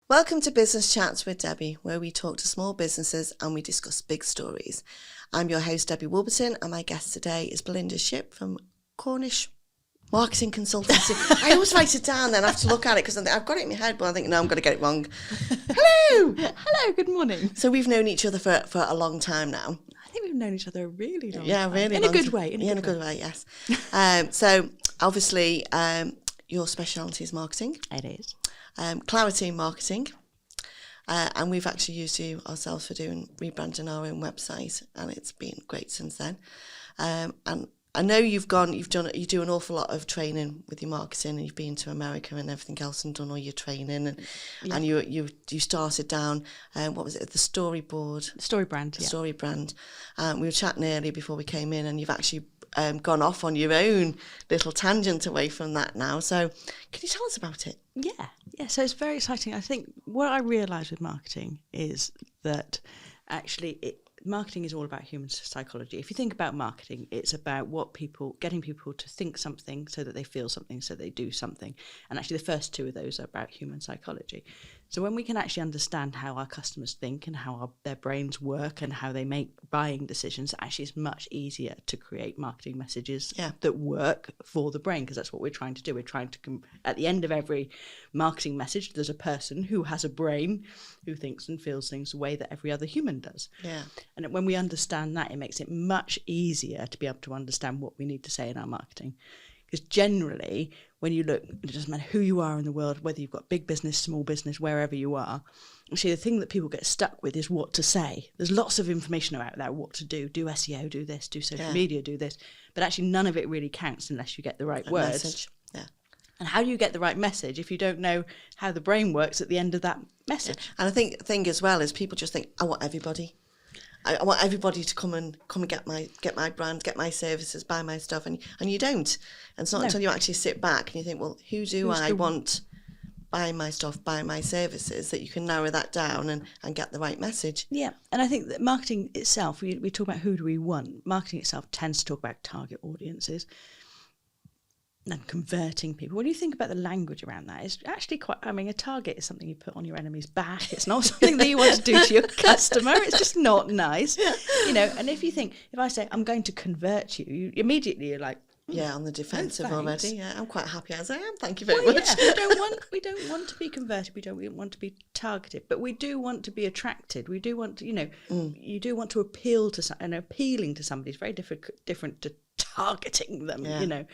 Welcome to Business Chats with Debbie, where we talk to small businesses and we discuss big stories. I'm your host, Debbie Warburton, and my guest today is Belinda Shipp from Cornish Marketing Consultancy. I always write it down, then I have to look at it because I've got it in my head, but I think, no, I'm going to get it wrong. Hello! Hello, good morning. So we've known each other for a long time now. I think we've known each other a really long time. Yeah, really In long a good time. way. In a good way, yes. So obviously your speciality is marketing. It is. Clarity marketing. And we've actually used you ourselves for doing rebranding our own website, and it's been great since then. And I know you do an awful lot of training with your marketing, and you've been to America and everything else and done all your training, and you started down what was it, the story brand. We were chatting earlier before we came in, and you've actually gone off on your own little tangent away from that now. So can you tell us about it? Yeah. So it's very exciting. I think what I realised with marketing is that actually marketing is all about human psychology. If you think about marketing, it's about getting people to think something so that they feel something, so they do something. And actually the first two of those are about human psychology. So when we can actually understand how our customers think and how their brains work and how they make buying decisions, actually it's much easier to create marketing messages that work for the brain, because that's what we're trying to do. We're trying to, at the end of every marketing message, there's a person who has a brain who thinks and feels things the way that every other human does. Yeah. And when we understand that, it makes it much easier to be able to understand what we need to say in our marketing. Because generally, when you look, it doesn't matter who you are in the world, whether you've got big business, small business, wherever you are, actually the thing that people get stuck with is what to say. There's lots of information out there, what to do SEO, do this, do social media, do this. But actually none of it really counts unless you get the right words. Message. Yeah. And how do you get the right message if you don't know how the brain works at the end of that message? Yeah. And I think the thing as well is people just think, I want everybody. I want everybody to come and get my brand, get my services, buy my stuff, and you don't. And it's not until you actually sit back and you think, well, who do I want buy my stuff, buy my services, that you can narrow that down and get the right message. Yeah, and I think that marketing itself, we talk about who do we want. Marketing itself tends to talk about target audiences and converting people. When you think about the language around that, it's actually quite, a target is something you put on your enemy's back. It's not something that you want to do to your customer. It's just not nice. And if I say, I'm going to convert you immediately you're like, on the defensive already. Yeah, I'm quite happy as I am. Thank you very much. Yeah, we don't want to be converted. We don't want to be targeted, but we do want to be attracted. We do want to, you do want to appeal to and appealing to somebody is very different to targeting them.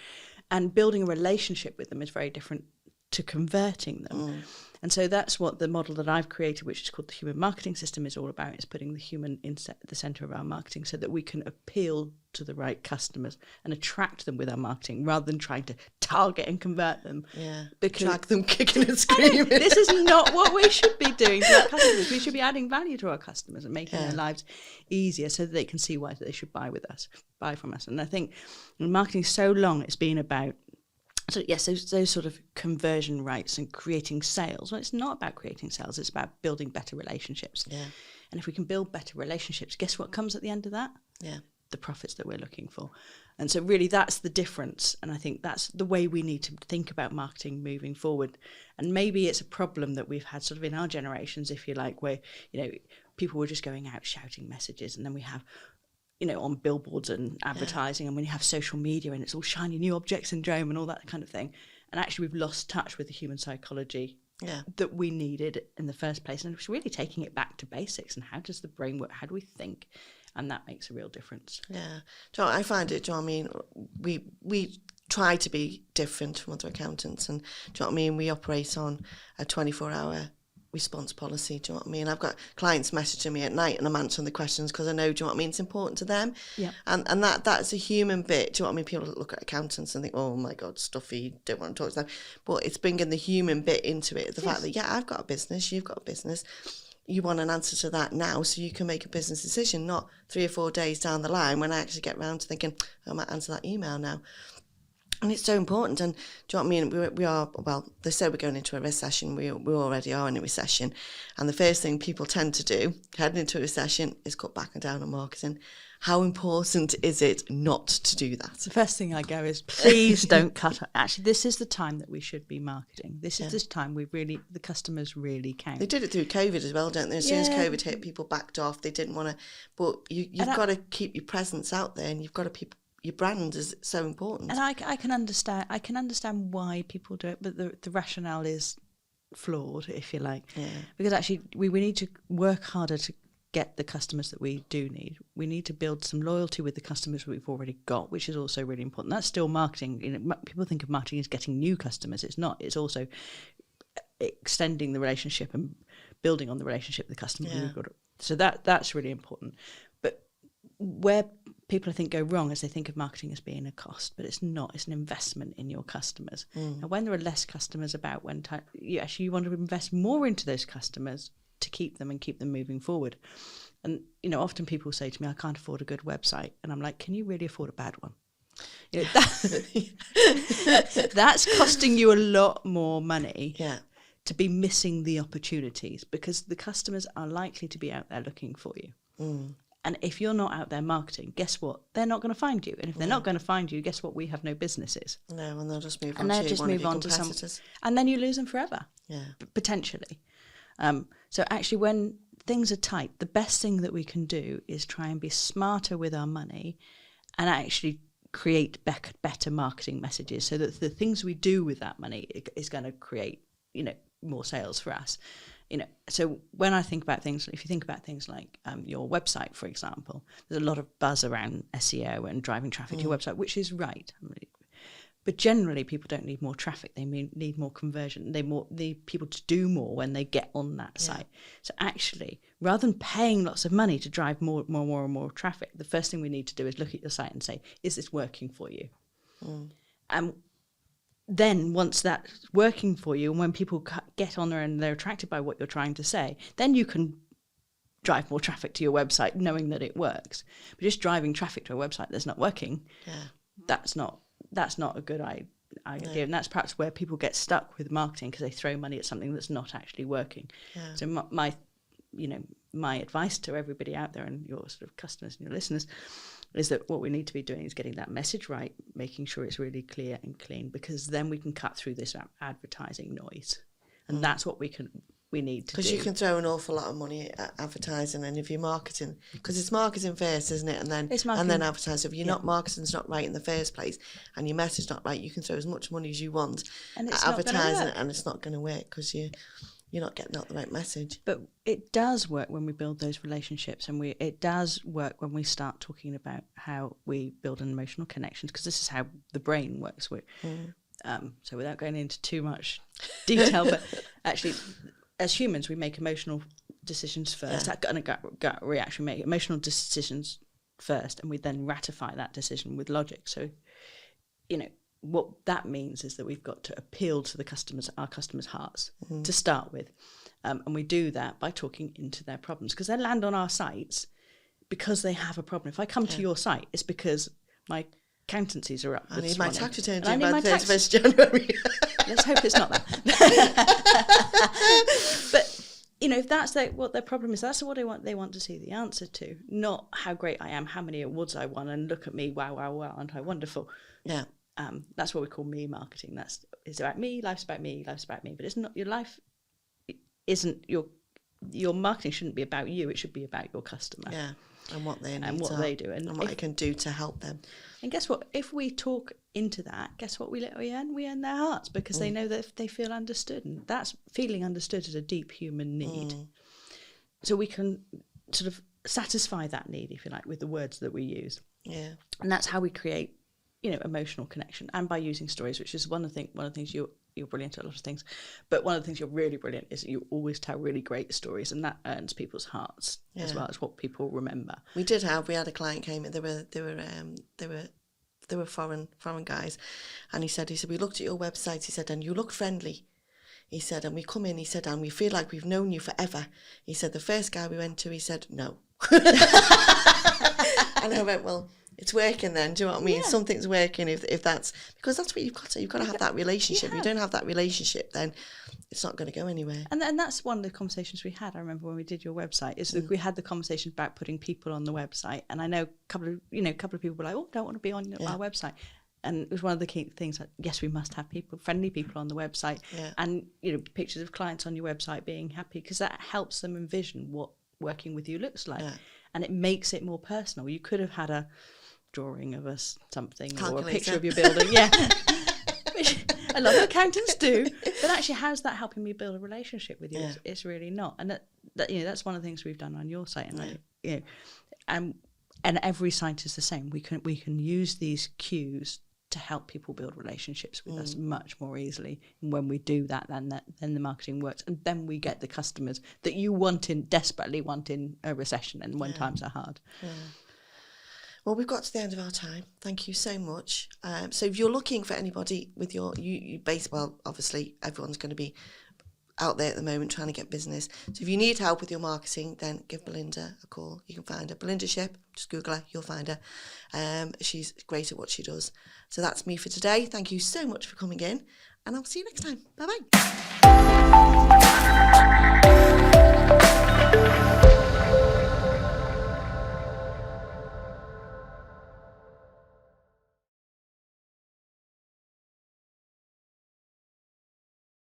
And building a relationship with them is very different to converting them. And so that's what the model that I've created, which is called the human marketing system, is all about. It's putting the human at the centre of our marketing so that we can appeal to the right customers and attract them with our marketing rather than trying to target and convert them. Yeah, because drag them kicking and screaming. This is not what we should be doing to our customers. We should be adding value to our customers and making their lives easier so that they can see why they should buy from us. And I think in marketing so long, it's been about those sort of conversion rates and creating sales. Well, it's not about creating sales. It's about building better relationships. Yeah. And if we can build better relationships, guess what comes at the end of that? Yeah. The profits that we're looking for. And so really that's the difference. And I think that's the way we need to think about marketing moving forward. And maybe it's a problem that we've had sort of in our generations, if you like, where, people were just going out shouting messages, and then we have on billboards and advertising, and when you have social media and it's all shiny new object syndrome and all that kind of thing. And actually we've lost touch with the human psychology that we needed in the first place. And it's really taking it back to basics and how does the brain work? How do we think? And that makes a real difference. Yeah. I find it, we try to be different from other accountants, and we operate on a 24-hour response policy. Do you know what I mean? I've got clients messaging me at night and I'm answering the questions because I know, it's important to them. Yeah. And that's a human bit. Do you know what I mean? People look at accountants and think, oh my God, stuffy, don't want to talk to them. But it's bringing the human bit into it. The fact that, I've got a business, you've got a business. You want an answer to that now so you can make a business decision, not 3 or 4 days down the line when I actually get round to thinking, I might answer that email now. And it's so important. And do you know what I mean? We are, well, they say we're going into a recession. We already are in a recession. And the first thing people tend to do, heading into a recession, is cut back down on marketing. How important is it not to do that? The first thing I go is, please don't cut. Actually, this is the time that we should be marketing. This is this time the customers really count. They did it through COVID as well, don't they? As soon as COVID hit, people backed off. They didn't want to. But you've got to keep your presence out there, and you've got to your brand is so important. And I can understand. I can understand why people do it, but the rationale is flawed, if you like. Yeah. Because actually, we need to work harder to get the customers that we do need. We need to build some loyalty with the customers we've already got, which is also really important. That's still marketing. You know, people think of marketing as getting new customers. It's not. It's also extending the relationship and building on the relationship with the customer we've got. So that's really important. But where people, I think, go wrong is they think of marketing as being a cost, but it's not. It's an investment in your customers. And when there are less customers about, you want to invest more into those customers to keep them and keep them moving forward. And, you know, often people say to me, I can't afford a good website. And I'm like, can you really afford a bad one? You know, that's costing you a lot more money to be missing the opportunities, because the customers are likely to be out there looking for you. And if you're not out there marketing, guess what? They're not going to find you. And if they're not going to find you, guess what? We have no businesses. No, and they'll just move on and they'll to just one of move your on to some, competitors. and then you lose them forever. Yeah. Potentially. So actually, when things are tight, the best thing that we can do is try and be smarter with our money and actually create better marketing messages, so that the things we do with that money is going to create, you know, more sales for us. You know, so when I think about things, if you think about things like your website, for example, there's a lot of buzz around SEO and driving traffic to your website, which is right. But generally, people don't need more traffic. They need more conversion. They need people to do more when they get on that site. So actually, rather than paying lots of money to drive more and more traffic, the first thing we need to do is look at your site and say, is this working for you? And then once that's working for you, and when people get on there and they're attracted by what you're trying to say, then you can drive more traffic to your website knowing that it works. But just driving traffic to a website that's not working, that's not a good idea. No. And that's perhaps where people get stuck with marketing, because they throw money at something that's not actually working. So my advice to everybody out there, and your sort of customers and your listeners, is that what we need to be doing is getting that message right, making sure it's really clear and clean, because then we can cut through this advertising noise. And that's what we need to do. Because you can throw an awful lot of money at advertising, and if you're marketing, because it's marketing first, isn't it? And then advertising. If you're not, marketing's not right in the first place, and your message not right, you can throw as much money as you want at advertising, and it's not going to work, because you're not getting out the right message. But it does work when we build those relationships, and it does work when we start talking about how we build an emotional connections, because this is how the brain works. So without going into too much detail, but actually, as humans, we make emotional decisions first. That gut reaction, we make emotional decisions first, and we then ratify that decision with logic. So, you know, what that means is that we've got to appeal to our customers' hearts to start with. And we do that by talking into their problems, because they land on our sites because they have a problem. If I come to your site, it's because my accountancies are up. I need my tax return due by the 31st January. Let's hope it's not that. But, you know, if that's what their problem is, that's what they want to see the answer to, not how great I am, how many awards I won, and look at me, wow, aren't I wonderful? Yeah. That's what we call me marketing. It's about me, life's about me. But it's not, your life isn't, your marketing shouldn't be about you, it should be about your customer. Yeah, and what they need and what they do. And what it can do to help them. And guess what? If we talk into that, guess what we earn? We earn their hearts, because they know that they feel understood. And that's, feeling understood is a deep human need. So we can sort of satisfy that need, if you like, with the words that we use. Yeah. And that's how we create, you know, emotional connection, and by using stories, which is one of the things you're brilliant at a lot of things, but one of the things you're really brilliant is that you always tell really great stories, and that earns people's hearts as well as what people remember. We had a client came in. They were foreign guys, and he said we looked at your website, he said, and you look friendly. He said, and we come in, he said, and we feel like we've known you forever. He said, the first guy we went to, he said, no. And I went, well, it's working then. Do you know what I mean? Yeah. Something's working if that's, because that's what you've got to. You've got to have that relationship. If you don't have that relationship, then it's not going to go anywhere. And that's one of the conversations we had. I remember when we did your website, is that we had the conversation about putting people on the website. And I know a couple of people were like, oh, I don't want to be on our website. And it was one of the key things that, yes, we must have friendly people on the website, and pictures of clients on your website being happy, because that helps them envision what working with you looks like, and it makes it more personal. You could have had a drawing of something or a picture of your building, which a lot of accountants do, but actually, how's that helping me build a relationship with you? It's really not, and that's one of the things we've done on your site, and and every site is the same. We can use these cues to help people build relationships with us much more easily. And when we do that, then the marketing works, and then we get the customers that you desperately want in a recession and when times are hard. Yeah. Well, we've got to the end of our time. Thank you so much. So if you're looking for anybody with your well, obviously everyone's going to be out there at the moment trying to get business. So if you need help with your marketing, then give Belinda a call. You can find her, Belinda Shipp. Just Google her, you'll find her. She's great at what she does. So that's me for today. Thank you so much for coming in, and I'll see you next time. Bye-bye.